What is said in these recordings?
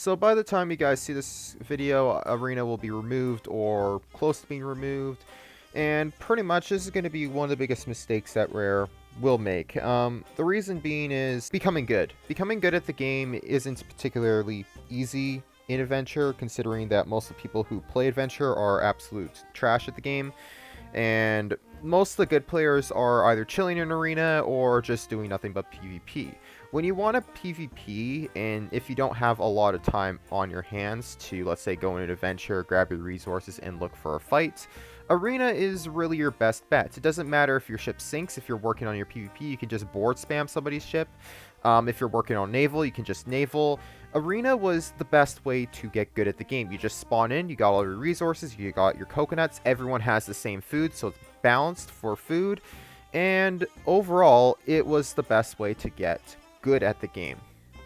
So by the time you guys see this video, Arena will be removed or close to being removed. And pretty much this is going to be one of the biggest mistakes that Rare will make. The reason being is becoming good. Becoming good at the game isn't particularly easy in Adventure, considering that most of the people who play Adventure are absolute trash at the game. And most of the good players are either chilling in Arena or just doing nothing but PvP. When you want to PvP, and if you don't have a lot of time on your hands to, let's say, go in an adventure, grab your resources, and look for a fight, Arena is really your best bet. It doesn't matter if your ship sinks. If you're working on your PvP, you can just board spam somebody's ship. If you're working on naval, you can just naval. Arena was the best way to get good at the game. You just spawn in, you got all your resources, you got your coconuts, everyone has the same food, so it's balanced for food, and overall, it was the best way to get good at the game.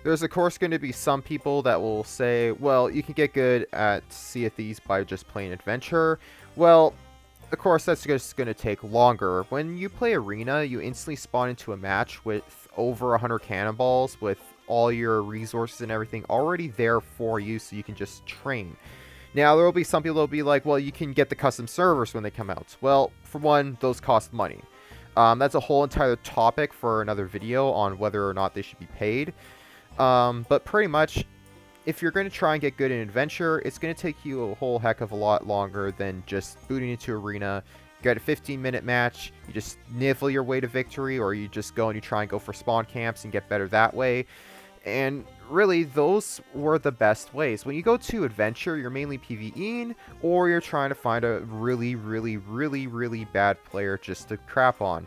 There's of course going to be some people that will say, well, you can get good at Sea of Thieves by just playing Adventure. Well, of course, that's just going to take longer. When you play Arena, you instantly spawn into a match with over 100 cannonballs, with all your resources and everything already there for you, so you can just train. Now, there will be some people that will be like, well, you can get the custom servers when they come out. Well, for one, those cost money. That's a whole entire topic for another video on whether or not they should be paid. But pretty much, if you're going to try and get good in Adventure, it's going to take you a whole heck of a lot longer than just booting into Arena. You got a 15-minute match, you just niffle your way to victory, or you just go and you try and go for spawn camps and get better that way. And really, those were the best ways. When you go to Adventure, you're mainly PvEing, or you're trying to find a really bad player just to crap on.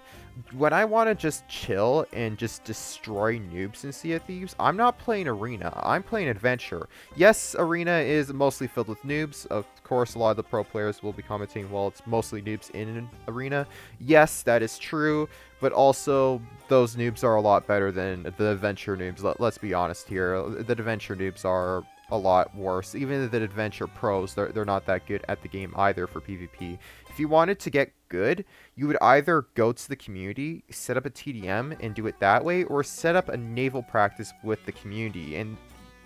When I want to just chill and just destroy noobs in Sea of Thieves, I'm not playing Arena, I'm playing Adventure. Yes, Arena is mostly filled with noobs. Of course, a lot of the pro players will be commenting, well, it's mostly noobs in Arena. Yes, that is true, but also those noobs are a lot better than the Adventure noobs. Let's be honest here. The Adventure noobs are a lot worse. Even the Adventure pros, they're not that good at the game either for PvP. If you wanted to get good, you would either go to the community, set up a TDM, and do it that way, or set up a naval practice with the community. And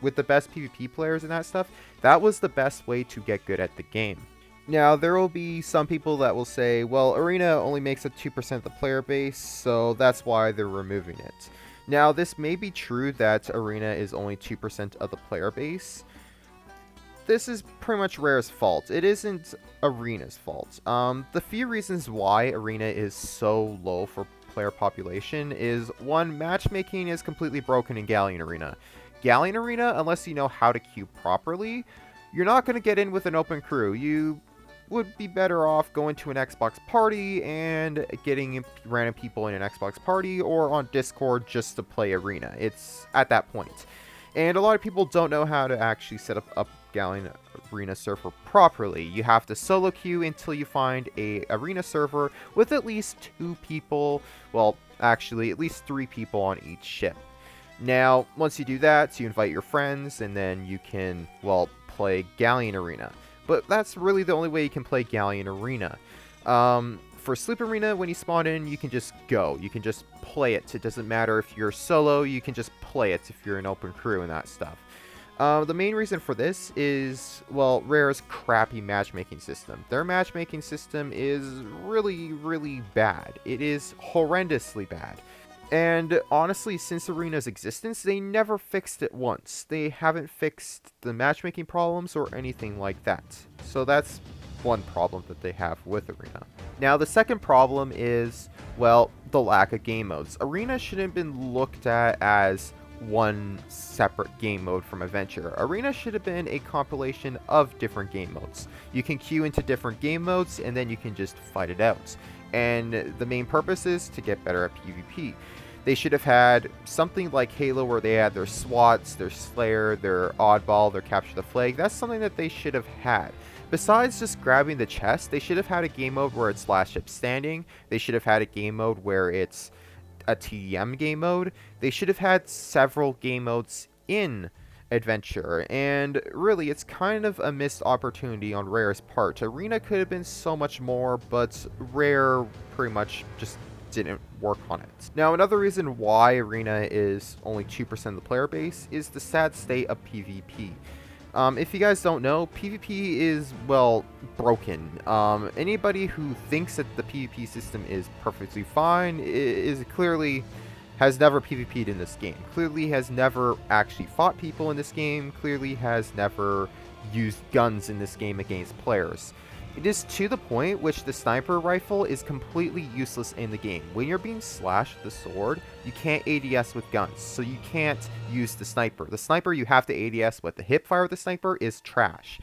with the best PvP players and that stuff, that was the best way to get good at the game. Now, there will be some people that will say, well, Arena only makes up 2% of the player base, so that's why they're removing it. Now, this may be true that Arena is only 2% of the player base. This is pretty much Rare's fault. It isn't Arena's fault. The few reasons why Arena is so low for player population is, one, matchmaking is completely broken in Galleon Arena. Galleon Arena, unless you know how to queue properly, you're not going to get in with an open crew. You would be better off going to an Xbox party and getting random people in an Xbox party or on Discord just to play Arena. It's at that point. And a lot of people don't know how to actually set up a Galleon Arena server properly. You have to solo queue until you find a Arena server with at least 2 people, well, actually at least 3 people on each ship. Now, once you do that, you invite your friends, and then you can, well, play Galleon Arena. But that's really the only way you can play Galleon Arena. For Sloop Arena, when you spawn in, you can just go. You can just play it. It doesn't matter if you're solo, you can just play it if you're an open crew and that stuff. The main reason for this is, well, Rare's crappy matchmaking system. Their matchmaking system is really bad. It is horrendously bad. And honestly, since Arena's existence, they never fixed it once. They haven't fixed the matchmaking problems or anything like that. So that's one problem that they have with Arena. Now, the second problem is, well, the lack of game modes. Arena shouldn't have been looked at as one separate game mode from Adventure. Arena should have been a compilation of different game modes. You can queue into different game modes, and then you can just fight it out. And the main purpose is to get better at PvP. They should have had something like Halo where they had their SWATs, their Slayer, their Oddball, their Capture the Flag. That's something that they should have had. Besides just grabbing the chest, they should have had a game mode where it's last ship standing. They should have had a game mode where it's a TDM game mode. They should have had several game modes in Adventure, and really it's kind of a missed opportunity on Rare's part. Arena could have been so much more, but Rare pretty much just didn't work on it. Now, another reason why Arena is only 2% of the player base is the sad state of PvP. If you guys don't know, PvP is, well, broken. Anybody who thinks that the PvP system is perfectly fine is clearly has never PvP'd in this game. Clearly has never actually fought people in this game. Clearly has never used guns in this game against players. It is to the point which the sniper rifle is completely useless in the game. When you're being slashed with the sword, you can't ADS with guns, so you can't use the sniper. The sniper you have to ADS with. The hipfire of the sniper is trash.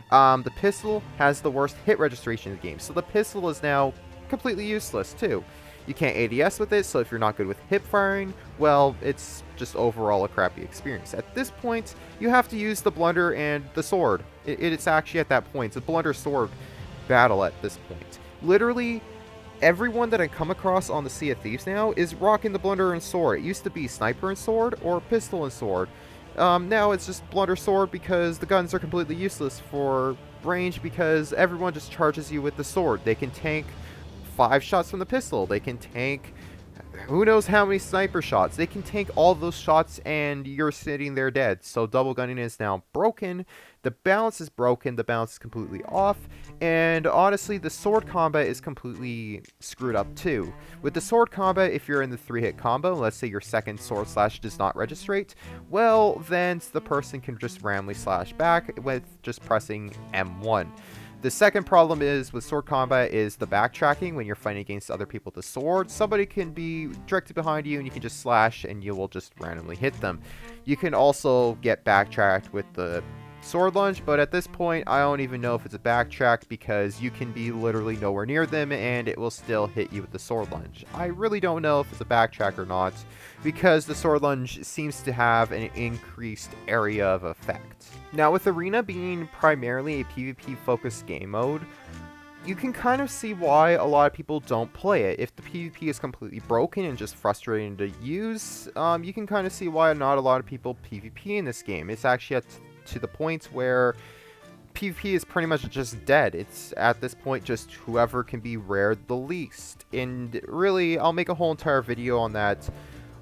The pistol has the worst hit registration in the game, so the pistol is now completely useless too. You can't ADS with it, so if you're not good with hip firing, well, it's just overall a crappy experience. At this point, you have to use the blunder and the sword. It's actually at that point, it's a blunder sword battle at this point. Literally, everyone that I come across on the Sea of Thieves now is rocking the blunder and sword. It used to be sniper and sword or pistol and sword. Now it's just blunder sword because the guns are completely useless for range because everyone just charges you with the sword. They can tank 5 shots from the pistol. They can tank who knows how many sniper shots. They can tank all those shots and you're sitting there dead. So double gunning is now broken. The balance is broken. The balance is completely off. And honestly, the sword combat is completely screwed up too. With the sword combat, if you're in the 3-hit combo, let's say your second sword slash does not registrate, well, then the person can just randomly slash back with just pressing M1. The second problem is with sword combat is the backtracking when you're fighting against other people with the sword. Somebody can be directly behind you and you can just slash and you will just randomly hit them. You can also get backtracked with the sword lunge, but at this point I don't even know if it's a backtrack because you can be literally nowhere near them and it will still hit you with the sword lunge. I really don't know if it's a backtrack or not because the sword lunge seems to have an increased area of effect. Now, with Arena being primarily a PvP focused game mode, you can kind of see why a lot of people don't play it. If the PvP is completely broken and just frustrating to use, you can kind of see why not a lot of people PvP in this game. It's actually to the point where PvP is pretty much just dead. It's at this point just whoever can be rared the least. And really, I'll make a whole entire video on that,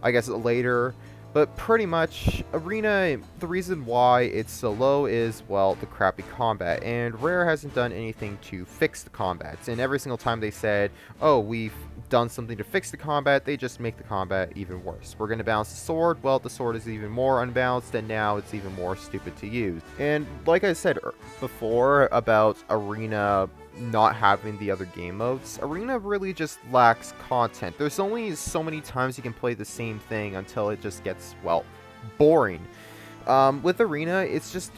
I guess, later. But pretty much, Arena, the reason why it's so low is, well, the crappy combat. And Rare hasn't done anything to fix the combats. And every single time they said, oh, we've done something to fix the combat, they just make the combat even worse. We're going to balance the sword. Well, the sword is even more unbalanced, and now it's even more stupid to use. And like I said before about Arena not having the other game modes, Arena really just lacks content. There's only so many times you can play the same thing until it just gets, well, boring. With Arena, it's just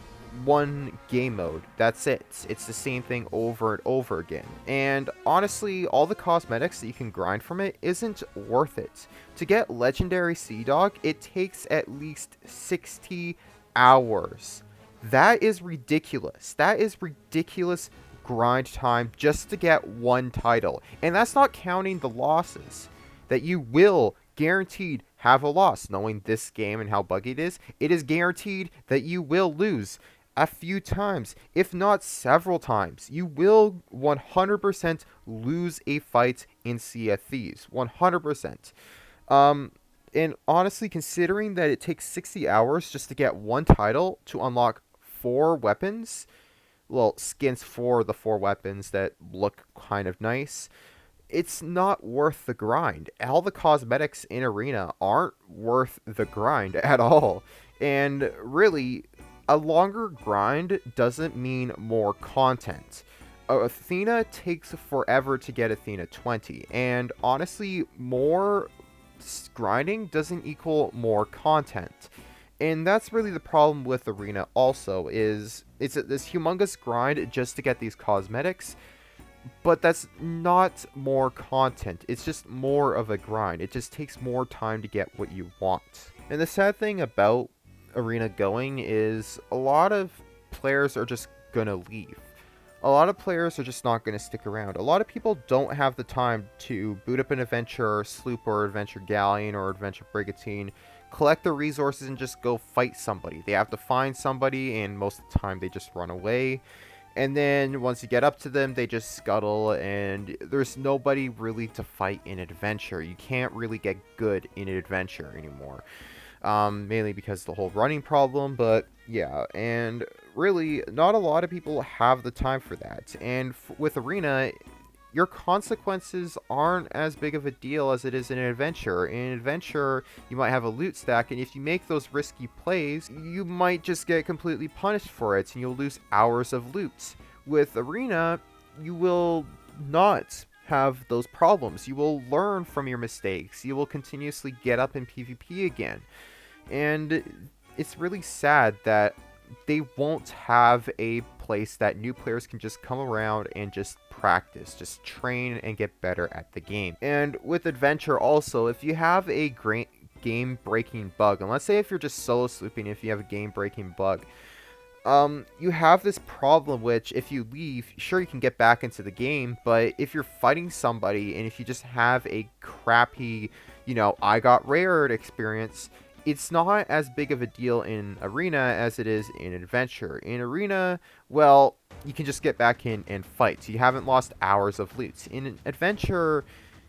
one game mode. That's it. It's the same thing over and over again. And honestly, all the cosmetics that you can grind from it isn't worth it. To get Legendary Sea Dog, it takes at least 60 hours. That is ridiculous. That is ridiculous grind time just to get one title. And that's not counting the losses that you will guaranteed have a loss. Knowing this game and how buggy it is guaranteed that you will lose a few times, if not several times. You will 100% lose a fight in Sea of Thieves. 100%. And honestly, considering that it takes 60 hours just to get one title to unlock 4 weapons, well, skins for the 4 weapons that look kind of nice, it's not worth the grind. All the cosmetics in Arena aren't worth the grind at all. And really, a longer grind doesn't mean more content. Athena takes forever to get Athena 20, and honestly, more grinding doesn't equal more content. And that's really the problem with Arena also, is it's this humongous grind just to get these cosmetics, but that's not more content. It's just more of a grind. It just takes more time to get what you want. And the sad thing about Arena going is a lot of players are just gonna leave. A lot of players are just not going to stick around. A lot of people don't have the time to boot up an adventure sloop or adventure galleon or adventure brigantine, collect the resources, and just go fight somebody. They have to find somebody, and most of the time they just run away. And then once you get up to them, they just scuttle, and there's nobody really to fight in adventure. You can't really get good in adventure anymore. Mainly because of the whole running problem, but yeah, and really, not a lot of people have the time for that. And with Arena, your consequences aren't as big of a deal as it is in an adventure. In an adventure, you might have a loot stack, and if you make those risky plays, you might just get completely punished for it, and you'll lose hours of loot. With Arena, you will not have those problems. You will learn from your mistakes. You will continuously get up in PvP again. And it's really sad that they won't have a place that new players can just come around and just practice, just train and get better at the game. And with adventure also, if you have a great game-breaking bug, and let's say if you're just solo slooping, if you have a game-breaking bug, you have this problem which if you leave, sure you can get back into the game, but if you're fighting somebody and if you just have a crappy, I got rared experience, it's not as big of a deal in Arena as it is in Adventure. In Arena, well, you can just get back in and fight. So you haven't lost hours of loot. In Adventure,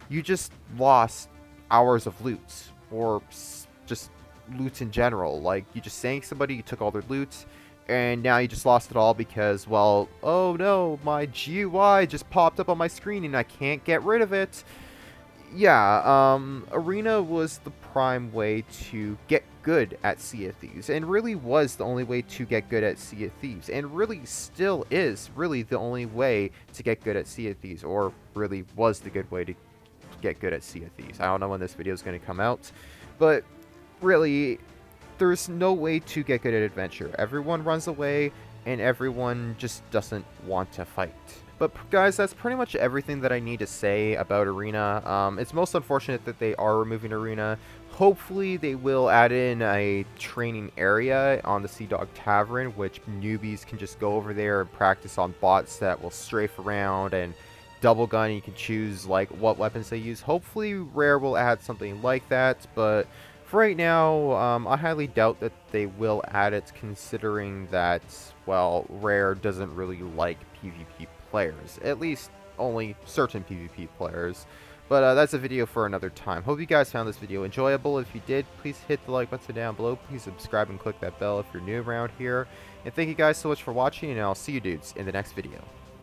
you just lost hours of loot. Or just loot in general. Like, you just sank somebody, you took all their loot, and now you just lost it all because, well, oh no, my GUI just popped up on my screen and I can't get rid of it. Yeah, Arena was the prime way to get good at Sea of Thieves, and really was the only way to get good at Sea of Thieves, and really still is really the only way to get good at Sea of Thieves, or really was the good way to get good at Sea of Thieves. I don't know when this video is going to come out, but really, there's no way to get good at adventure. Everyone runs away, and everyone just doesn't want to fight. But guys, that's pretty much everything that I need to say about Arena. It's most unfortunate that they are removing Arena. Hopefully they will add in a training area on the Sea Dog Tavern, which newbies can just go over there and practice on bots that will strafe around and double gun, and you can choose like what weapons they use. Hopefully Rare will add something like that, but for right now, I highly doubt that they will add it, considering that, well, Rare doesn't really like PvP players, at least only certain PvP players. But that's a video for another time. Hope you guys found this video enjoyable. If you did, please hit the like button down below. Please subscribe and click that bell if you're new around here. And thank you guys so much for watching, and I'll see you dudes in the next video.